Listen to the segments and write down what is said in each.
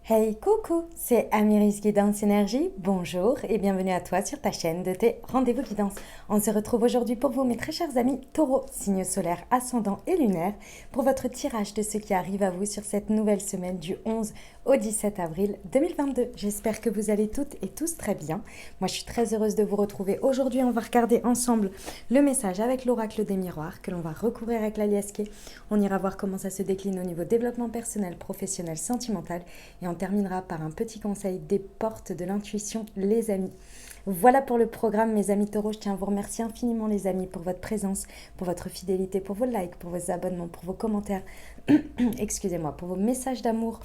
Hey, coucou, c'est Amiris Guidance Énergie. Bonjour et bienvenue à toi sur ta chaîne de tes rendez-vous guidance. On se retrouve aujourd'hui pour vous, mes très chers amis Taureau, signe solaire, ascendant et lunaire, pour votre tirage de ce qui arrive à vous sur cette nouvelle semaine du 11 au 17 avril 2022. J'espère que vous allez toutes et tous très bien. Moi, je suis très heureuse de vous retrouver. Aujourd'hui, on va regarder ensemble le message avec l'oracle des miroirs que l'on va recouvrir avec l'aliasqué. On ira voir comment ça se décline au niveau développement personnel, professionnel, sentimental et on terminera par un petit conseil des portes de l'intuition, les amis. Voilà pour le programme, mes amis taureaux. Je tiens à vous remercier infiniment, les amis, pour votre présence, pour votre fidélité, pour vos likes, pour vos abonnements, pour vos commentaires, excusez-moi, pour vos messages d'amour.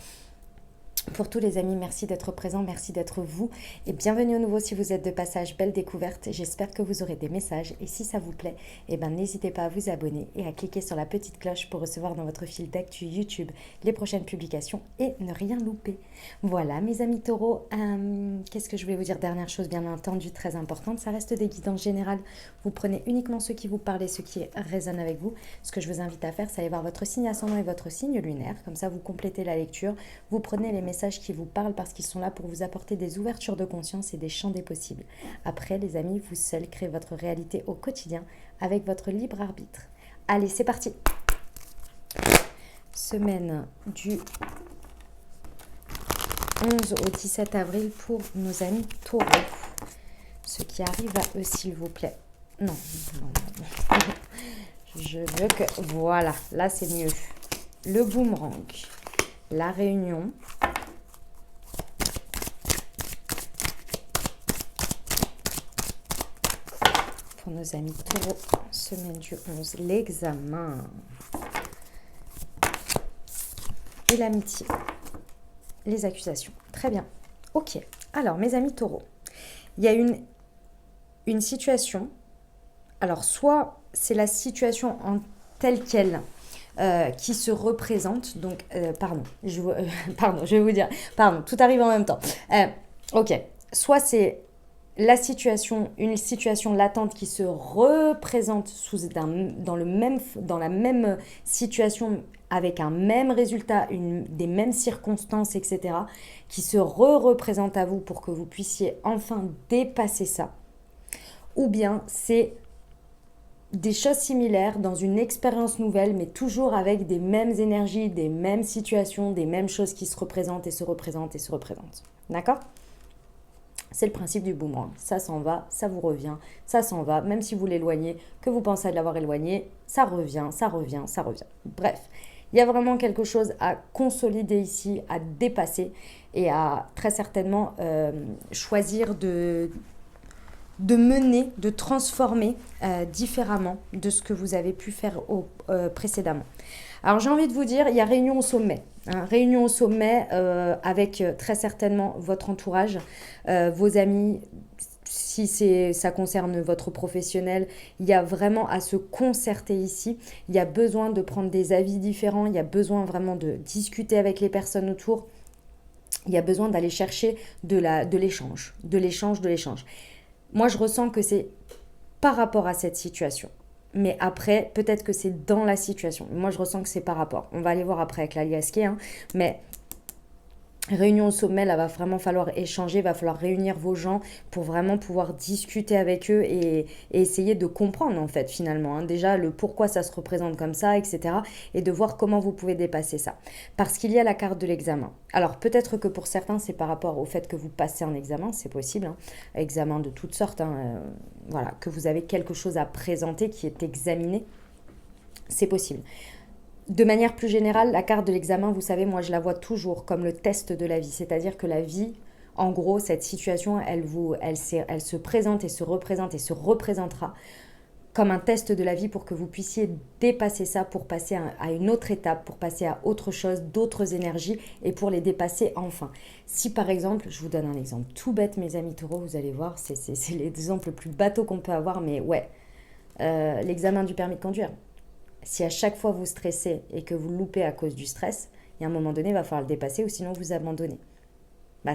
Pour tous les amis, merci d'être présents, merci d'être vous et bienvenue au nouveau si vous êtes de passage, belle découverte. J'espère que vous aurez des messages et si ça vous plaît, n'hésitez pas à vous abonner et à cliquer sur la petite cloche pour recevoir dans votre fil d'actu YouTube les prochaines publications et ne rien louper. Voilà mes amis taureaux, qu'est-ce que je voulais vous dire? Dernière chose bien entendu très importante, ça reste des guidances générales. Vous prenez uniquement ce qui vous parle et ce qui résonne avec vous. Ce que je vous invite à faire, c'est aller voir votre signe ascendant et votre signe lunaire. Comme ça, vous complétez la lecture, vous prenez les messages qui vous parlent parce qu'ils sont là pour vous apporter des ouvertures de conscience et des champs des possibles. Après, les amis, vous seuls créez votre réalité au quotidien avec votre libre arbitre. Allez, c'est parti. Semaine du 11 au 17 avril pour nos amis taureaux. Ce qui arrive à eux, s'il vous plaît. Non. Je veux que... Voilà, là c'est mieux. Le boomerang. La réunion. Pour nos amis taureaux, semaine du 11, l'examen et l'amitié, les accusations. Très bien. Ok. Alors, mes amis taureaux, il y a une situation. Alors, soit c'est la situation en telle qu'elle qui se représente. Donc, pardon, je vais vous dire. Pardon, tout arrive en même temps. Ok. Soit c'est une situation latente qui se représente dans la même situation avec un même résultat, des mêmes circonstances, etc., qui se représente à vous pour que vous puissiez enfin dépasser ça. Ou bien c'est des choses similaires dans une expérience nouvelle, mais toujours avec des mêmes énergies, des mêmes situations, des mêmes choses qui se représentent et se représentent et se représentent. D'accord ? C'est le principe du boomerang. Ça s'en va, ça vous revient, ça s'en va. Même si vous l'éloignez, que vous pensez l'avoir éloigné, ça revient, ça revient, ça revient. Bref, il y a vraiment quelque chose à consolider ici, à dépasser et à très certainement choisir de mener, de transformer différemment de ce que vous avez pu faire précédemment. Alors j'ai envie de vous dire, il y a réunion au sommet. Réunion au sommet avec très certainement votre entourage, vos amis, si ça concerne votre professionnel, il y a vraiment à se concerter ici. Il y a besoin de prendre des avis différents, il y a besoin vraiment de discuter avec les personnes autour. Il y a besoin d'aller chercher de l'échange. Moi, je ressens que c'est par rapport à cette situation. Mais après, peut-être que c'est dans la situation. Moi, je ressens que c'est par rapport. On va aller voir après avec l'aliasqué. Mais réunion au sommet, là, va vraiment falloir échanger, va falloir réunir vos gens pour vraiment pouvoir discuter avec eux et essayer de comprendre, en fait, finalement. Déjà, le pourquoi ça se représente comme ça, etc. Et de voir comment vous pouvez dépasser ça. Parce qu'il y a la carte de l'examen. Alors, peut-être que pour certains, c'est par rapport au fait que vous passez un examen, c'est possible. Examen de toutes sortes, voilà, que vous avez quelque chose à présenter qui est examiné, c'est possible. De manière plus générale, la carte de l'examen, vous savez, moi je la vois toujours comme le test de la vie. C'est-à-dire que la vie, en gros, cette situation, elle se présente et se représentera comme un test de la vie pour que vous puissiez dépasser ça, pour passer à une autre étape, pour passer à autre chose, d'autres énergies et pour les dépasser enfin. Si par exemple, je vous donne un exemple tout bête, mes amis taureaux, vous allez voir, c'est l'exemple le plus bateau qu'on peut avoir, mais ouais, l'examen du permis de conduire. Si à chaque fois vous stressez et que vous loupez à cause du stress, il y a un moment donné, il va falloir le dépasser ou sinon vous abandonnez.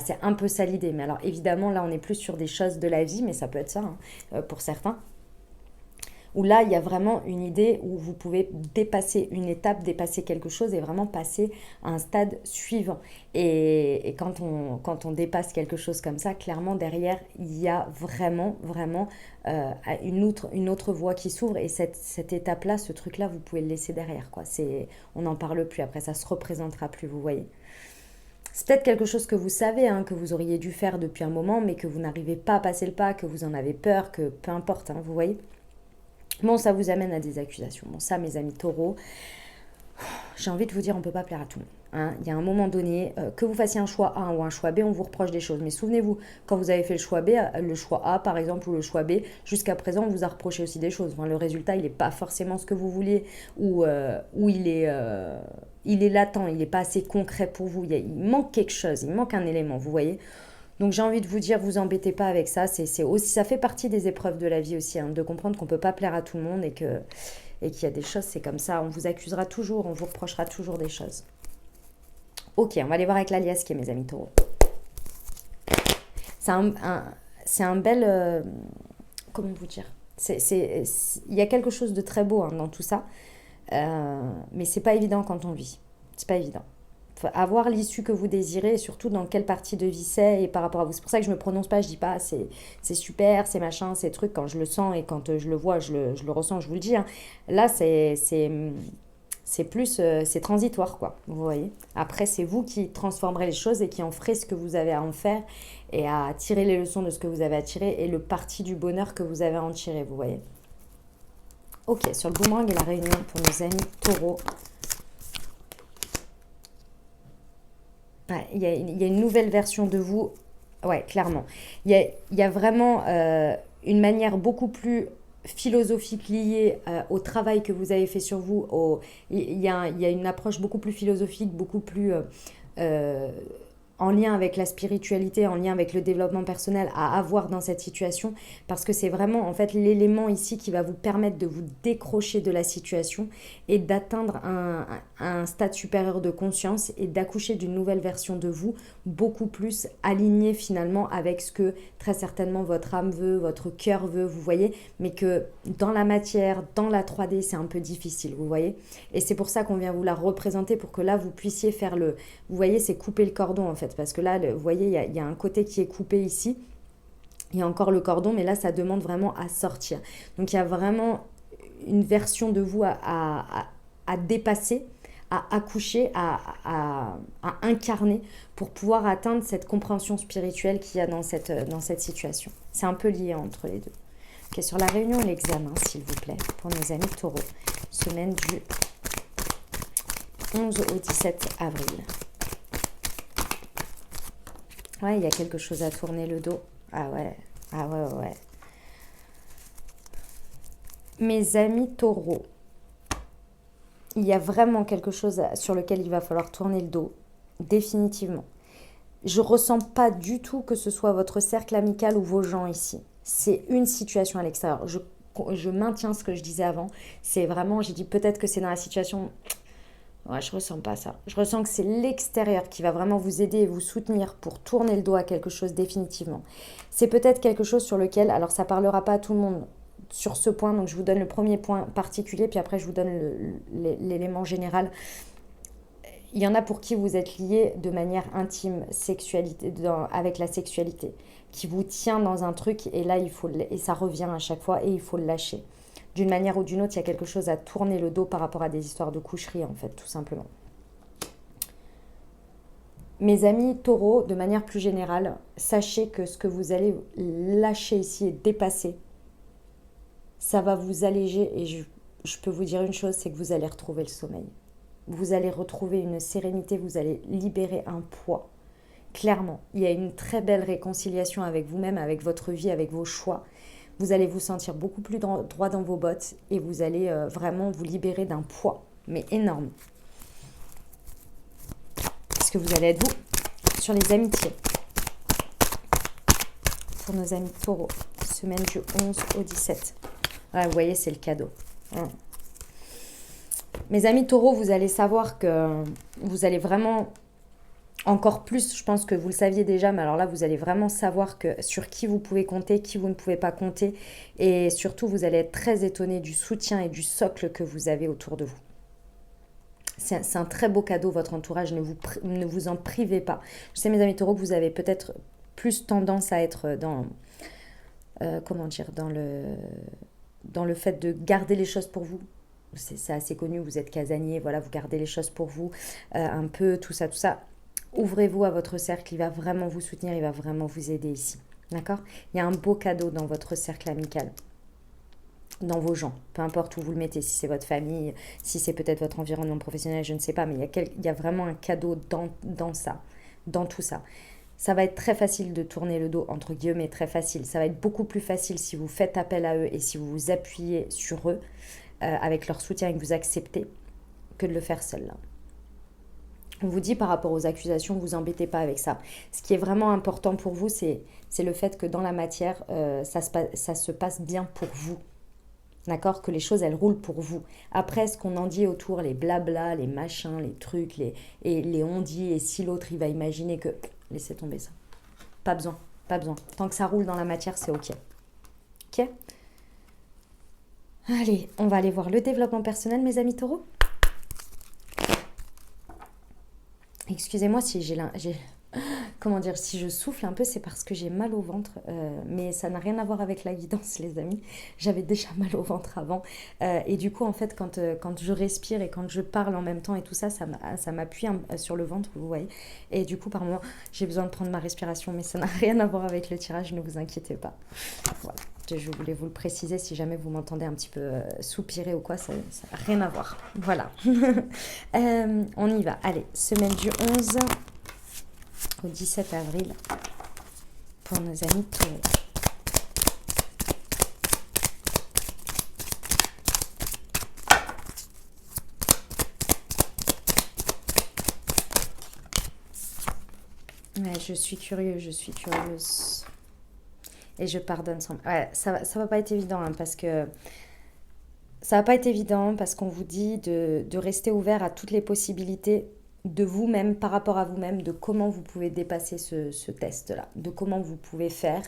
C'est un peu ça l'idée. Mais alors évidemment, là, on est plus sur des choses de la vie, mais ça peut être ça pour certains. où là, il y a vraiment une idée où vous pouvez dépasser une étape, dépasser quelque chose et vraiment passer à un stade suivant. Et quand on dépasse quelque chose comme ça, clairement, derrière, il y a vraiment une autre voie qui s'ouvre. Et cette étape-là, ce truc-là, vous pouvez le laisser derrière, quoi. On n'en parle plus. Après, ça se représentera plus, vous voyez. C'est peut-être quelque chose que vous savez, hein, que vous auriez dû faire depuis un moment, mais que vous n'arrivez pas à passer le pas, que vous en avez peur, que peu importe, hein, vous voyez. Bon, ça vous amène à des accusations. Bon, ça, mes amis taureaux, j'ai envie de vous dire, on ne peut pas plaire à tout le monde. Hein. Il y a un moment donné, que vous fassiez un choix A ou un choix B, on vous reproche des choses. Mais souvenez-vous, quand vous avez fait le choix B, le choix A par exemple, ou le choix B, jusqu'à présent, on vous a reproché aussi des choses. Enfin, le résultat, il n'est pas forcément ce que vous vouliez, ou il est latent, il n'est pas assez concret pour vous. Il manque quelque chose, il manque un élément, vous voyez. Donc j'ai envie de vous dire, vous embêtez pas avec ça. C'est aussi, ça fait partie des épreuves de la vie aussi, hein, de comprendre qu'on ne peut pas plaire à tout le monde et qu'il y a des choses, c'est comme ça. On vous accusera toujours, on vous reprochera toujours des choses. Ok, on va aller voir avec l'alias qui est mes amis taureaux. C'est un bel... comment vous dire, il y a quelque chose de très beau, hein, dans tout ça. Mais c'est pas évident quand on vit. C'est pas évident. Avoir l'issue que vous désirez et surtout dans quelle partie de vie c'est et par rapport à vous. C'est pour ça que je me prononce pas, je dis pas c'est super, c'est machin, c'est truc. Quand je le sens et quand je le vois, je le ressens, je vous le dis. Hein. Là, c'est plus, c'est transitoire, quoi, vous voyez. Après, c'est vous qui transformerez les choses et qui en ferez ce que vous avez à en faire et à tirer les leçons de ce que vous avez à tirer et le parti du bonheur que vous avez à en tirer, vous voyez. Ok, sur le boomerang et la réunion pour nos amis taureaux. Il y a une nouvelle version de vous. Ouais, clairement. Il y a vraiment une manière beaucoup plus philosophique liée au travail que vous avez fait sur vous. Il y a une approche beaucoup plus philosophique, beaucoup plus en lien avec la spiritualité, en lien avec le développement personnel à avoir dans cette situation, parce que c'est vraiment en fait l'élément ici qui va vous permettre de vous décrocher de la situation et d'atteindre un stade supérieur de conscience et d'accoucher d'une nouvelle version de vous, beaucoup plus alignée finalement avec ce que très certainement votre âme veut, votre cœur veut, vous voyez, mais que dans la matière, dans la 3D, c'est un peu difficile, vous voyez. Et c'est pour ça qu'on vient vous la représenter, pour que là, vous puissiez faire le... Vous voyez, c'est couper le cordon en fait, parce que là, vous voyez, il y a un côté qui est coupé ici. Il y a encore le cordon, mais là, ça demande vraiment à sortir. Donc, il y a vraiment une version de vous à dépasser, à accoucher, à incarner pour pouvoir atteindre cette compréhension spirituelle qu'il y a dans cette situation. C'est un peu lié entre les deux. Ok, sur la réunion et l'examen, s'il vous plaît, pour nos amis taureaux. Semaine du 11 au 17 avril. Ouais, il y a quelque chose à tourner le dos. Ah ouais. Mes amis taureaux, il y a vraiment quelque chose sur lequel il va falloir tourner le dos, définitivement. Je ne ressens pas du tout que ce soit votre cercle amical ou vos gens ici. C'est une situation à l'extérieur. Je maintiens ce que je disais avant. C'est vraiment, j'ai dit peut-être que c'est dans la situation... Ouais, je ressens pas ça. Je ressens que c'est l'extérieur qui va vraiment vous aider et vous soutenir pour tourner le dos à quelque chose définitivement. C'est peut-être quelque chose sur lequel, alors ça parlera pas à tout le monde sur ce point, donc je vous donne le premier point particulier, puis après je vous donne l'élément général. Il y en a pour qui vous êtes liés de manière intime, avec la sexualité, qui vous tient dans un truc et là et ça revient à chaque fois et il faut le lâcher. D'une manière ou d'une autre, il y a quelque chose à tourner le dos par rapport à des histoires de coucherie, en fait, tout simplement. Mes amis taureaux, de manière plus générale, sachez que ce que vous allez lâcher ici et dépasser, ça va vous alléger. Et je peux vous dire une chose, c'est que vous allez retrouver le sommeil. Vous allez retrouver une sérénité, vous allez libérer un poids. Clairement, il y a une très belle réconciliation avec vous-même, avec votre vie, avec vos choix. Vous allez vous sentir beaucoup plus droit dans vos bottes et vous allez vraiment vous libérer d'un poids, mais énorme. Est-ce que vous allez être vous sur les amitiés? Pour nos amis taureaux, semaine du 11 au 17. Ouais, vous voyez, c'est le cadeau. Mes amis taureaux, vous allez savoir que vous allez vraiment Encore plus, je pense que vous le saviez déjà, mais alors là, vous allez vraiment savoir que sur qui vous pouvez compter, qui vous ne pouvez pas compter. Et surtout, vous allez être très étonné du soutien et du socle que vous avez autour de vous. C'est un très beau cadeau, votre entourage, ne vous en privez pas. Je sais, mes amis taureaux, que vous avez peut-être plus tendance à être dans, comment dire, dans le fait de garder les choses pour vous. C'est assez connu, vous êtes casanier, voilà, vous gardez les choses pour vous, un peu, tout ça, tout ça. Ouvrez-vous à votre cercle, il va vraiment vous soutenir, il va vraiment vous aider ici. D'accord? Il y a un beau cadeau dans votre cercle amical, dans vos gens, peu importe où vous le mettez, si c'est votre famille, si c'est peut-être votre environnement professionnel, je ne sais pas, mais il y a vraiment un cadeau dans ça, dans tout ça. Ça va être très facile de tourner le dos, entre guillemets, très facile. Ça va être beaucoup plus facile si vous faites appel à eux et si vous vous appuyez sur eux avec leur soutien et que vous acceptez, que de le faire seul là. On vous dit par rapport aux accusations, vous embêtez pas avec ça. Ce qui est vraiment important pour vous, c'est le fait que dans la matière, ça se passe bien pour vous. D'accord? Que les choses, elles roulent pour vous. Après, ce qu'on en dit autour, les blabla, les machins, les trucs, les on-dit, et si l'autre, il va imaginer que... Laissez tomber ça. Pas besoin, pas besoin. Tant que ça roule dans la matière, c'est OK. OK? Allez, on va aller voir le développement personnel, mes amis taureaux. Excusez-moi si comment dire, si je souffle un peu, c'est parce que j'ai mal au ventre, mais ça n'a rien à voir avec la guidance, les amis. J'avais déjà mal au ventre avant, et du coup, en fait, quand je respire et quand je parle en même temps et tout ça, ça m'appuie sur le ventre, vous voyez. Et du coup, par moment, j'ai besoin de prendre ma respiration, mais ça n'a rien à voir avec le tirage, ne vous inquiétez pas. Voilà, je voulais vous le préciser, si jamais vous m'entendez un petit peu soupirer ou quoi, ça n'a rien à voir. Voilà. On y va. Allez, semaine du 11 au 17 avril pour nos amis taureaux. Ouais, je suis curieuse. Et je pardonne sans... Ouais, ça va pas être évident, hein, parce que... Ça va pas être évident parce qu'on vous dit de rester ouvert à toutes les possibilités de vous-même, par rapport à vous-même, de comment vous pouvez dépasser ce test-là, de comment vous pouvez faire.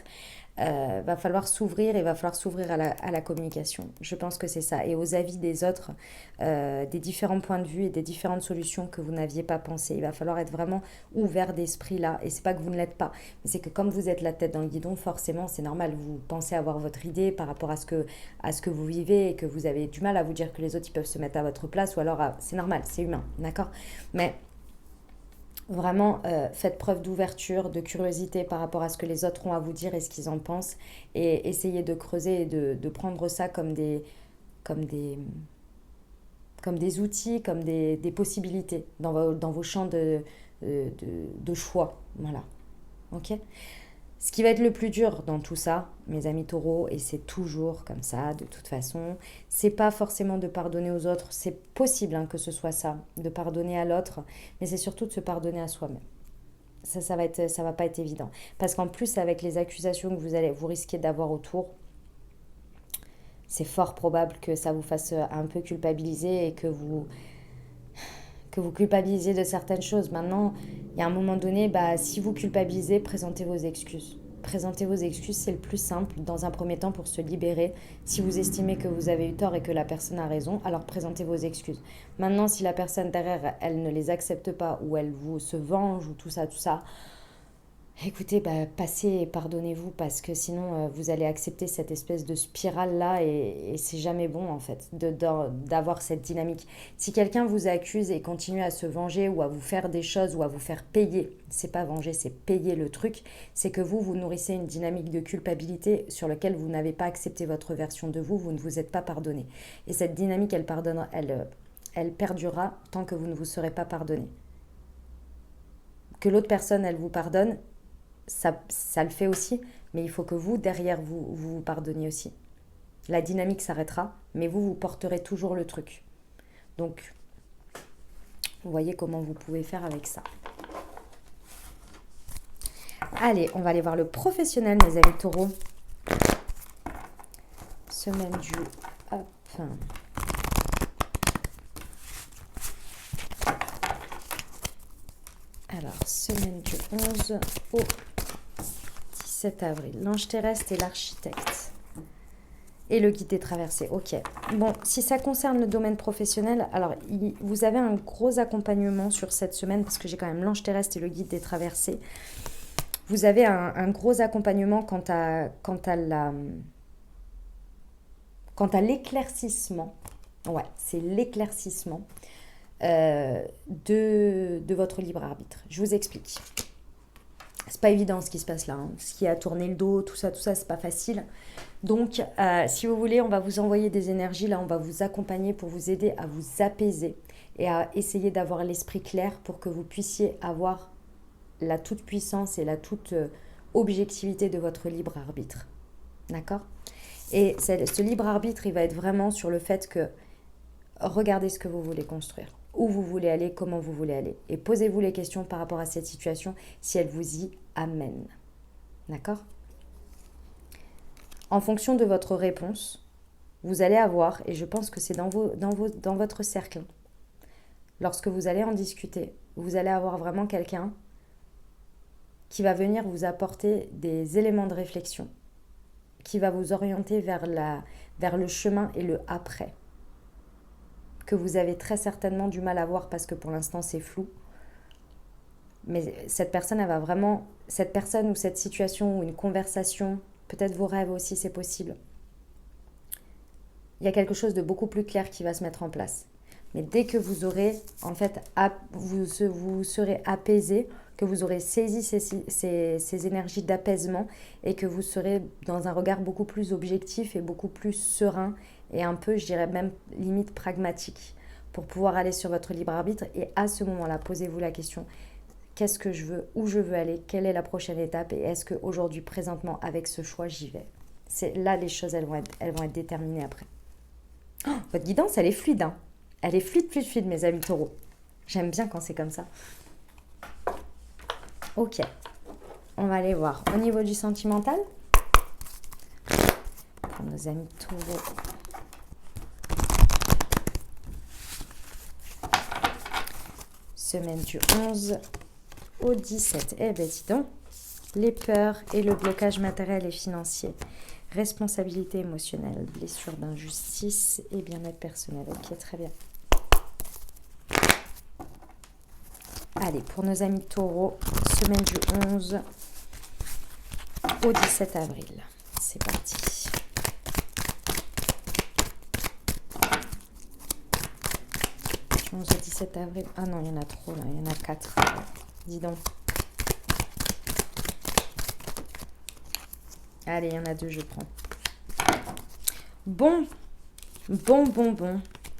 Va falloir s'ouvrir et va falloir s'ouvrir à la communication. Je pense que c'est ça. Et aux avis des autres, des différents points de vue et des différentes solutions que vous n'aviez pas pensé. Il va falloir être vraiment ouvert d'esprit là. Et c'est pas que vous ne l'êtes pas, mais c'est que comme vous êtes la tête dans le guidon, forcément, c'est normal. Vous pensez avoir votre idée par rapport à ce que vous vivez et que vous avez du mal à vous dire que les autres ils peuvent se mettre à votre place ou alors c'est normal, c'est humain, d'accord? Mais vraiment, faites preuve d'ouverture, de curiosité par rapport à ce que les autres ont à vous dire et ce qu'ils en pensent. Et essayez de creuser et de prendre ça comme des, comme des outils, comme des possibilités dans vos champs de choix. Voilà. Ok? Ce qui va être le plus dur dans tout ça, mes amis taureaux, et c'est toujours comme ça de toute façon, c'est pas forcément de pardonner aux autres, c'est possible, hein, que ce soit ça, de pardonner à l'autre, mais c'est surtout de se pardonner à soi-même. Ça va pas être évident. Parce qu'en plus, avec les accusations que vous risquez d'avoir autour, c'est fort probable que ça vous fasse un peu culpabiliser et que vous culpabilisez de certaines choses. Maintenant, il y a un moment donné, si vous culpabilisez, présentez vos excuses. Présentez vos excuses, c'est le plus simple dans un premier temps pour se libérer. Si vous estimez que vous avez eu tort et que la personne a raison, alors présentez vos excuses. Maintenant, si la personne derrière, elle ne les accepte pas ou elle vous se venge ou tout ça, écoutez, passez et pardonnez-vous parce que sinon vous allez accepter cette espèce de spirale là et c'est jamais bon en fait d'avoir cette dynamique. Si quelqu'un vous accuse et continue à se venger ou à vous faire des choses ou à vous faire payer, c'est pas venger, c'est payer le truc, c'est que vous nourrissez une dynamique de culpabilité sur laquelle vous n'avez pas accepté votre version de vous ne vous êtes pas pardonné. Et cette dynamique, elle perdurera tant que vous ne vous serez pas pardonné. Que l'autre personne, elle vous pardonne, ça le fait aussi, mais il faut que vous, derrière, vous pardonniez aussi. La dynamique s'arrêtera, mais vous porterez toujours le truc. Donc, vous voyez comment vous pouvez faire avec ça. Allez, on va aller voir le professionnel, mes amis taureaux. Semaine du... Hop. Alors, semaine du 11 au 17 avril. L'ange terrestre et l'architecte. Et le guide des traversées, ok. Bon, si ça concerne le domaine professionnel, alors vous avez un gros accompagnement sur cette semaine, parce que j'ai quand même l'ange terrestre et le guide des traversées. Vous avez un gros accompagnement quant à l'éclaircissement. Ouais, c'est l'éclaircissement de votre libre arbitre. Je vous explique. C'est pas évident ce qui se passe là, hein. Ce qui a tourné le dos, tout ça, c'est pas facile. Donc, si vous voulez, on va vous envoyer des énergies, là, on va vous accompagner pour vous aider à vous apaiser et à essayer d'avoir l'esprit clair pour que vous puissiez avoir la toute-puissance et la toute-objectivité de votre libre arbitre. D'accord ? Et ce libre arbitre, il va être vraiment sur le fait que regardez ce que vous voulez construire, où vous voulez aller, comment vous voulez aller. Et posez-vous les questions par rapport à cette situation si elle vous y amène. D'accord ? En fonction de votre réponse, vous allez avoir, et je pense que c'est dans votre cercle, lorsque vous allez en discuter, vous allez avoir vraiment quelqu'un qui va venir vous apporter des éléments de réflexion, qui va vous orienter vers le chemin et le après, que vous avez très certainement du mal à voir parce que pour l'instant c'est flou. Mais cette personne ou cette situation ou une conversation, peut-être vos rêves aussi, c'est possible. Il y a quelque chose de beaucoup plus clair qui va se mettre en place. Mais dès que vous aurez, en fait, vous serez apaisé, que vous aurez saisi ces énergies d'apaisement et que vous serez dans un regard beaucoup plus objectif et beaucoup plus serein et un peu, je dirais même, limite pragmatique pour pouvoir aller sur votre libre arbitre. Et à ce moment-là, posez-vous la question, qu'est-ce que je veux, où je veux aller, quelle est la prochaine étape et est-ce qu'aujourd'hui, présentement, avec ce choix, j'y vais. C'est là, les choses, elles vont être déterminées après. Oh, votre guidance, elle est fluide, hein. Elle est fluide, mes amis taureaux. J'aime bien quand c'est comme ça. Ok. On va aller voir. Au niveau du sentimental, pour nos amis taureaux. Semaine du 11 au 17. Eh bien, dis donc. Les peurs et le blocage matériel et financier. Responsabilité émotionnelle, blessure d'injustice et bien-être personnel. Ok, très bien. Allez, pour nos amis taureaux, semaine du 11 au 17 avril. C'est parti. Du 11 au 17 avril. Ah non, il y en a trop là, il y en a 4. Dis donc. Allez, il y en a 2, je prends. Bon.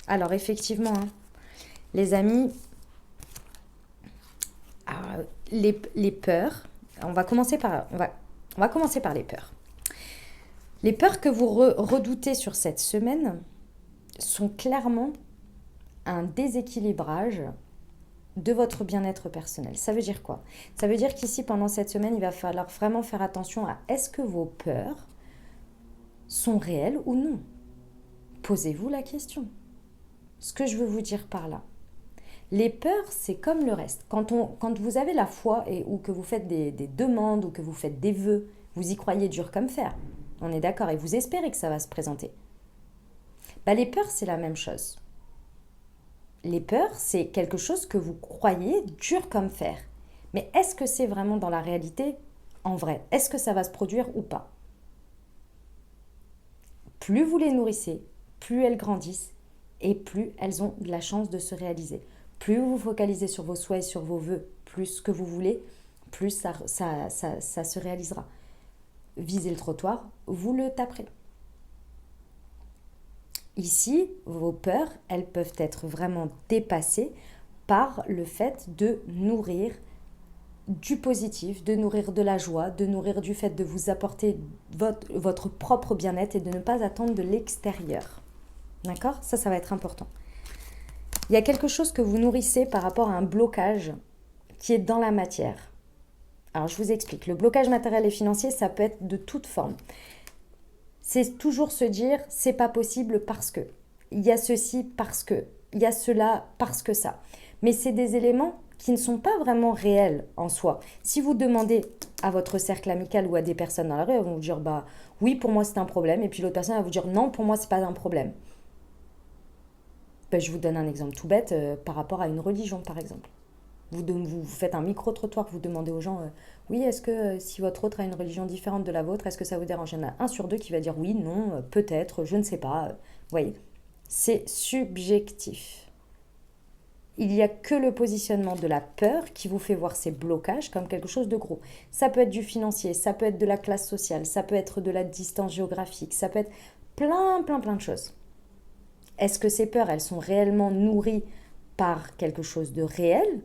Alors, effectivement, hein, les amis, les peurs, on va commencer par les peurs. Les peurs que vous redoutez sur cette semaine sont clairement un déséquilibrage de votre bien-être personnel. Ça veut dire quoi? Ça veut dire qu'ici, pendant cette semaine, il va falloir vraiment faire attention à est-ce que vos peurs sont réelles ou non? Posez-vous la question. Ce que je veux vous dire par là. Les peurs, c'est comme le reste. Quand vous avez la foi ou que vous faites des demandes ou que vous faites des vœux, vous y croyez dur comme fer. On est d'accord et vous espérez que ça va se présenter. Les peurs, c'est la même chose. Les peurs, c'est quelque chose que vous croyez dur comme fer. Mais est-ce que c'est vraiment dans la réalité, en vrai? Est-ce que ça va se produire ou pas? Plus vous les nourrissez, plus elles grandissent et plus elles ont de la chance de se réaliser. Plus vous vous focalisez sur vos souhaits, sur vos vœux, plus ce que vous voulez, plus ça se réalisera. Visez le trottoir, vous le taperez. Ici, vos peurs, elles peuvent être vraiment dépassées par le fait de nourrir du positif, de nourrir de la joie, de nourrir du fait de vous apporter votre propre bien-être et de ne pas attendre de l'extérieur. D'accord? Ça va être important. Il y a quelque chose que vous nourrissez par rapport à un blocage qui est dans la matière. Alors, je vous explique. Le blocage matériel et financier, ça peut être de toute forme. C'est toujours se dire, c'est pas possible parce que. Il y a ceci parce que. Il y a cela parce que ça. Mais c'est des éléments qui ne sont pas vraiment réels en soi. Si vous demandez à votre cercle amical ou à des personnes dans la rue, elles vont vous dire bah oui, pour moi c'est un problème, et puis l'autre personne va vous dire non, pour moi c'est pas un problème. Ben, je vous donne un exemple tout bête par rapport à une religion par exemple. Vous faites un micro-trottoir, vous demandez aux gens oui, est-ce que si votre autre a une religion différente de la vôtre, est-ce que ça vous dérange? Il y en a un sur deux qui va dire oui, non, peut-être, je ne sais pas. Vous voyez, c'est subjectif. Il n'y a que le positionnement de la peur qui vous fait voir ces blocages comme quelque chose de gros. Ça peut être du financier, ça peut être de la classe sociale, ça peut être de la distance géographique, ça peut être plein de choses. Est-ce que ces peurs, elles sont réellement nourries par quelque chose de réel,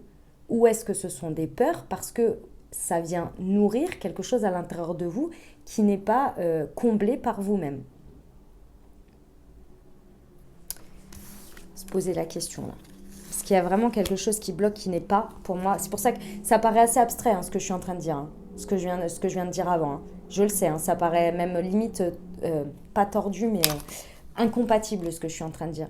ou est-ce que ce sont des peurs parce que ça vient nourrir quelque chose à l'intérieur de vous qui n'est pas comblé par vous-même? Se poser la question là. Parce qu'il y a vraiment quelque chose qui bloque, qui n'est pas, pour moi, c'est pour ça que ça paraît assez abstrait ce que je suis en train de dire, hein, ce que je viens de dire avant. Hein. Je le sais, hein, ça paraît même limite pas tordu, mais incompatible ce que je suis en train de dire.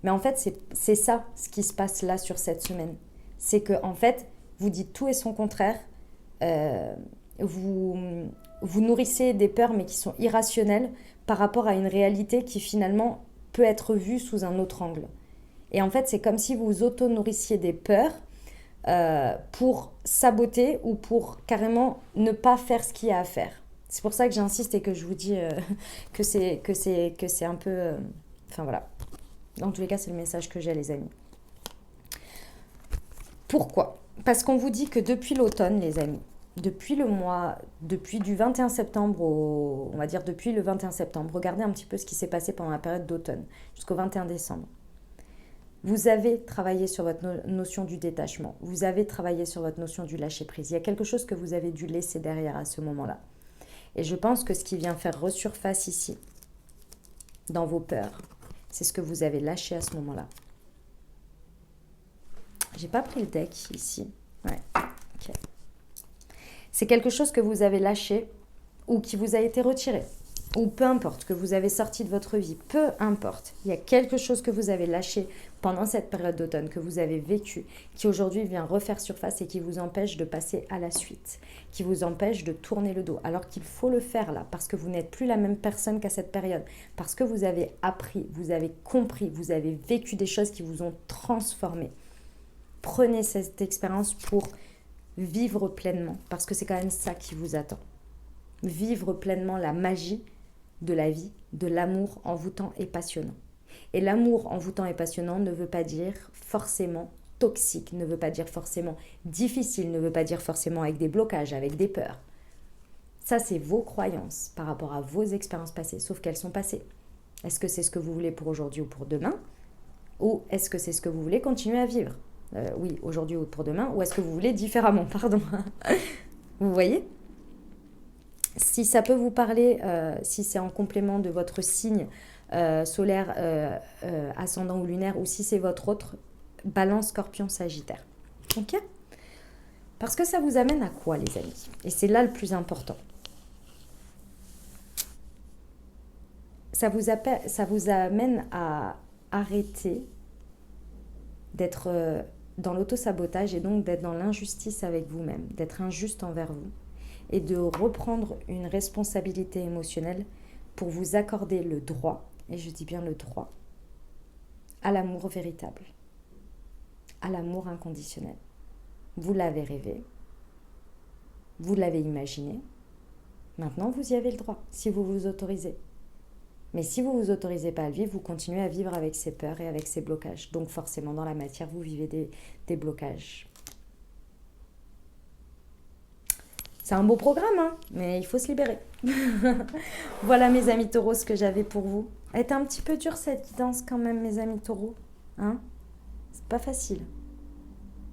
Mais en fait, c'est ça ce qui se passe là sur cette semaine. C'est que en fait, vous dites tout et son contraire. Vous nourrissez des peurs, mais qui sont irrationnelles par rapport à une réalité qui finalement peut être vue sous un autre angle. Et en fait, c'est comme si vous auto-nourrissiez des peurs pour saboter ou pour carrément ne pas faire ce qu'il y a à faire. C'est pour ça que j'insiste et que je vous dis que c'est un peu... Enfin voilà. Dans tous les cas, c'est le message que j'ai, les amis. Pourquoi? Parce qu'on vous dit que depuis l'automne, les amis, depuis du 21 septembre on va dire depuis le 21 septembre, regardez un petit peu ce qui s'est passé pendant la période d'automne, jusqu'au 21 décembre. Vous avez travaillé sur votre notion du détachement. Vous avez travaillé sur votre notion du lâcher-prise. Il y a quelque chose que vous avez dû laisser derrière à ce moment-là. Et je pense que ce qui vient faire resurface ici, dans vos peurs, c'est ce que vous avez lâché à ce moment-là. J'ai pas pris le deck ici. Ouais, ok. C'est quelque chose que vous avez lâché ou qui vous a été retiré. Ou peu importe, que vous avez sorti de votre vie, peu importe, il y a quelque chose que vous avez lâché pendant cette période d'automne, que vous avez vécu, qui aujourd'hui vient refaire surface et qui vous empêche de passer à la suite, qui vous empêche de tourner le dos, alors qu'il faut le faire là, parce que vous n'êtes plus la même personne qu'à cette période, parce que vous avez appris, vous avez compris, vous avez vécu des choses qui vous ont transformé. Prenez cette expérience pour vivre pleinement, parce que c'est quand même ça qui vous attend. Vivre pleinement la magie de la vie, de l'amour envoûtant et passionnant. Et l'amour envoûtant et passionnant ne veut pas dire forcément toxique, ne veut pas dire forcément difficile, ne veut pas dire forcément avec des blocages, avec des peurs. Ça, c'est vos croyances par rapport à vos expériences passées, sauf qu'elles sont passées. Est-ce que c'est ce que vous voulez pour aujourd'hui ou pour demain? Ou est-ce que c'est ce que vous voulez continuer à vivre? Oui, aujourd'hui ou pour demain. Ou est-ce que vous voulez différemment? Pardon. Vous voyez? Si ça peut vous parler, si c'est en complément de votre signe solaire, ascendant ou lunaire, ou si c'est votre autre, Balance, Scorpion, Sagittaire. Ok? Parce que ça vous amène à quoi, les amis? Et c'est là le plus important. Ça vous amène à arrêter d'être dans l'auto-sabotage et donc d'être dans l'injustice avec vous-même, d'être injuste envers vous. Et de reprendre une responsabilité émotionnelle pour vous accorder le droit, et je dis bien le droit, à l'amour véritable, à l'amour inconditionnel. Vous l'avez rêvé, vous l'avez imaginé, maintenant vous y avez le droit, si vous vous autorisez. Mais si vous ne vous autorisez pas à le vivre, vous continuez à vivre avec ces peurs et avec ces blocages. Donc forcément, dans la matière, vous vivez des blocages. C'est un beau programme, hein, mais il faut se libérer. Voilà, mes amis taureaux, ce que j'avais pour vous. Elle était un petit peu dure, cette guidance, quand même, mes amis taureaux. Hein? C'est pas facile.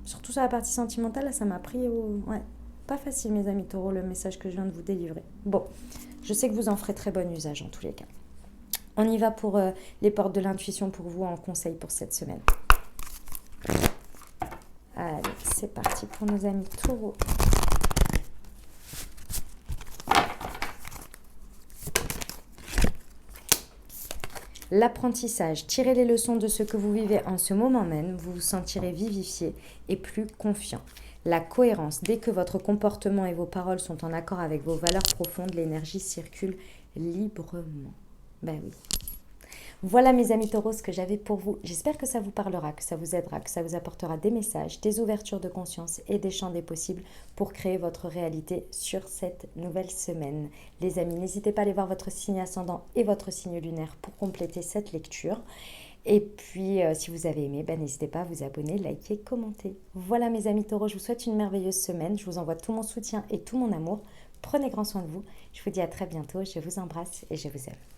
Surtout sur la partie sentimentale, là, ça m'a pris au... Ouais, pas facile, mes amis taureaux, le message que je viens de vous délivrer. Bon, je sais que vous en ferez très bon usage, en tous les cas. On y va pour les portes de l'intuition pour vous en conseil pour cette semaine. Allez, c'est parti pour nos amis taureaux. L'apprentissage, tirez les leçons de ce que vous vivez en ce moment même, vous vous sentirez vivifié et plus confiant. La cohérence, dès que votre comportement et vos paroles sont en accord avec vos valeurs profondes, l'énergie circule librement. Ben oui. Voilà mes amis taureaux ce que j'avais pour vous. J'espère que ça vous parlera, que ça vous aidera, que ça vous apportera des messages, des ouvertures de conscience et des champs des possibles pour créer votre réalité sur cette nouvelle semaine. Les amis, n'hésitez pas à aller voir votre signe ascendant et votre signe lunaire pour compléter cette lecture. Et puis, si vous avez aimé, n'hésitez pas à vous abonner, liker, commenter. Voilà mes amis taureaux, je vous souhaite une merveilleuse semaine. Je vous envoie tout mon soutien et tout mon amour. Prenez grand soin de vous. Je vous dis à très bientôt. Je vous embrasse et je vous aime.